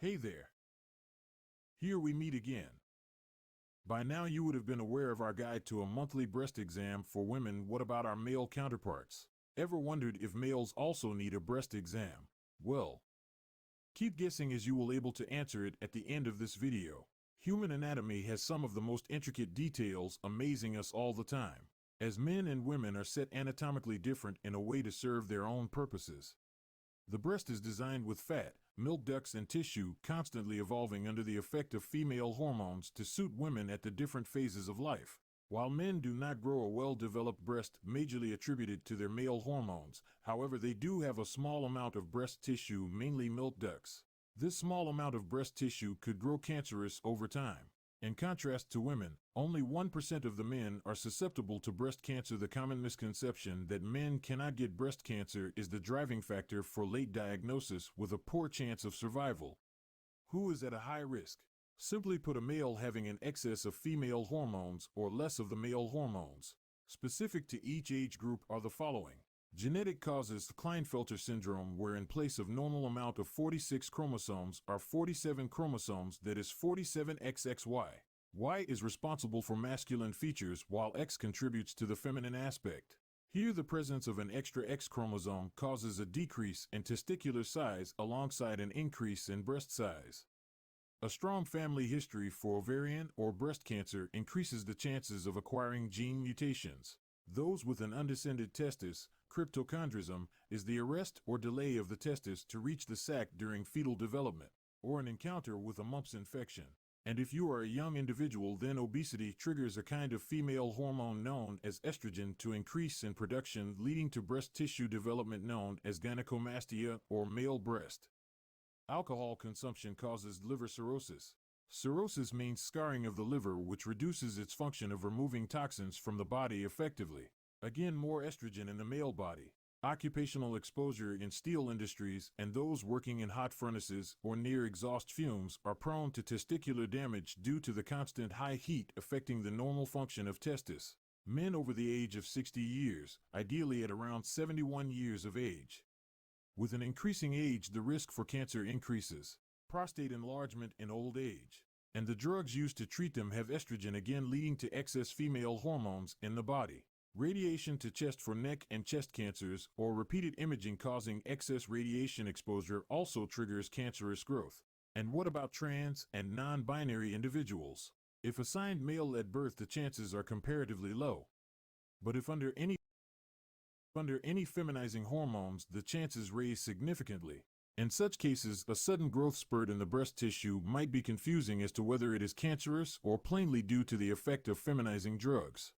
Hey there. Here we meet again. By now you would have been aware of our guide to a monthly breast exam for women. What about our male counterparts? Ever wondered if males also need a breast exam? Well, keep guessing as you will able to answer it at the end of this video. Human anatomy has some of the most intricate details, amazing us all the time, as men and women are set anatomically different in a way to serve their own purposes. The breast is designed with fat, milk ducts and tissue constantly evolving under the effect of female hormones to suit women at the different phases of life. While men do not grow a well-developed breast majorly attributed to their male hormones, however they do have a small amount of breast tissue, mainly milk ducts. This small amount of breast tissue could grow cancerous over time. In contrast to women, only 1% of the men are susceptible to breast cancer. The common misconception that men cannot get breast cancer is the driving factor for late diagnosis with a poor chance of survival. Who is at a high risk? Simply put, a male having an excess of female hormones or less of the male hormones. Specific to each age group are the following. Genetic causes: Klinefelter syndrome, where in place of normal amount of 46 chromosomes are 47 chromosomes, that is 47XXY. Y is responsible for masculine features while X contributes to the feminine aspect. Here the presence of an extra X chromosome causes a decrease in testicular size alongside an increase in breast size. A strong family history for ovarian or breast cancer increases the chances of acquiring gene mutations. Those with an undescended testis, cryptochondrism, is the arrest or delay of the testis to reach the sac during fetal development, or an encounter with a mumps infection. And if you are a young individual, then obesity triggers a kind of female hormone known as estrogen to increase in production, leading to breast tissue development known as gynecomastia or male breast. Alcohol consumption causes liver cirrhosis. Cirrhosis means scarring of the liver, which reduces its function of removing toxins from the body effectively. Again, more estrogen in the male body. Occupational exposure in steel industries and those working in hot furnaces or near exhaust fumes are prone to testicular damage due to the constant high heat affecting the normal function of testis. Men over the age of 60 years, ideally at around 71 years of age. With an increasing age, the risk for cancer increases. Prostate enlargement in old age, and the drugs used to treat them have estrogen, again leading to excess female hormones in the body. Radiation to chest for neck and chest cancers or repeated imaging causing excess radiation exposure also triggers cancerous growth. And what about trans and non-binary individuals? If assigned male at birth, the chances are comparatively low. But if under any feminizing hormones, the chances raise significantly. In such cases, a sudden growth spurt in the breast tissue might be confusing as to whether it is cancerous or plainly due to the effect of feminizing drugs.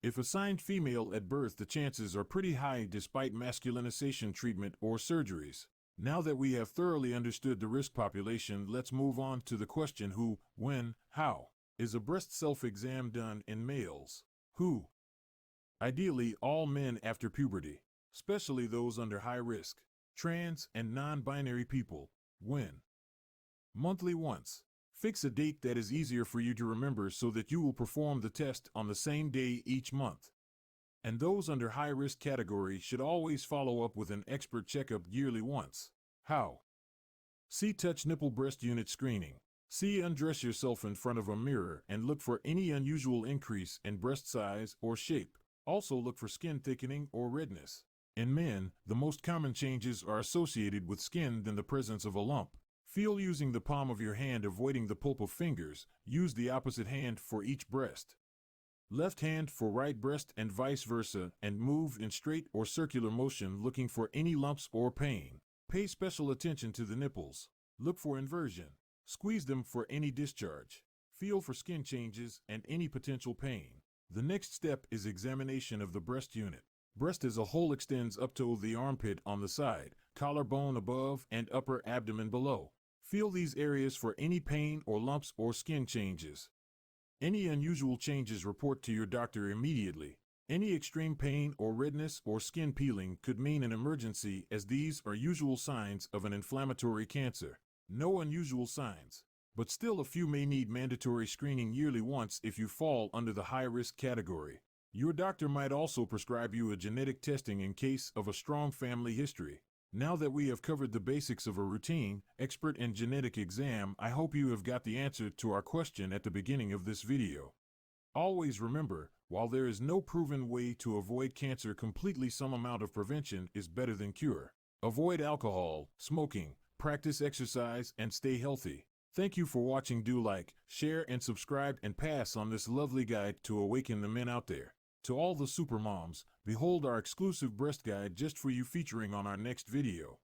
If assigned female at birth, the chances are pretty high despite masculinization treatment or surgeries. Now that we have thoroughly understood the risk population, let's move on to the question: who, when, how is a breast self-exam done in males? Who? Ideally, all men after puberty, especially those under high risk. Trans and non-binary people. When? Monthly once. Fix a date that is easier for you to remember so that you will perform the test on the same day each month. And those under high risk category should always follow up with an expert checkup yearly once. How? C. Touch nipple breast unit screening. C. Undress yourself in front of a mirror and look for any unusual increase in breast size or shape. Also look for skin thickening or redness. In men, the most common changes are associated with skin than the presence of a lump. Feel using the palm of your hand, avoiding the pulp of fingers. Use the opposite hand for each breast. Left hand for right breast and vice versa, and move in straight or circular motion looking for any lumps or pain. Pay special attention to the nipples. Look for inversion. Squeeze them for any discharge. Feel for skin changes and any potential pain. The next step is examination of the breast unit. Breast as a whole extends up to the armpit on the side, collarbone above, and upper abdomen below. Feel these areas for any pain or lumps or skin changes. Any unusual changes, report to your doctor immediately. Any extreme pain or redness or skin peeling could mean an emergency, as these are usual signs of an inflammatory cancer. No unusual signs, but still a few may need mandatory screening yearly once if you fall under the high-risk category. Your doctor might also prescribe you a genetic testing in case of a strong family history. Now that we have covered the basics of a routine, expert and genetic exam, I hope you have got the answer to our question at the beginning of this video. Always remember, while there is no proven way to avoid cancer completely, some amount of prevention is better than cure. Avoid alcohol, smoking, practice exercise, and stay healthy. Thank you for watching. Do like, share, and subscribe, and pass on this lovely guide to awaken the men out there. To all the super moms, behold our exclusive breast guide just for you, featuring on our next video.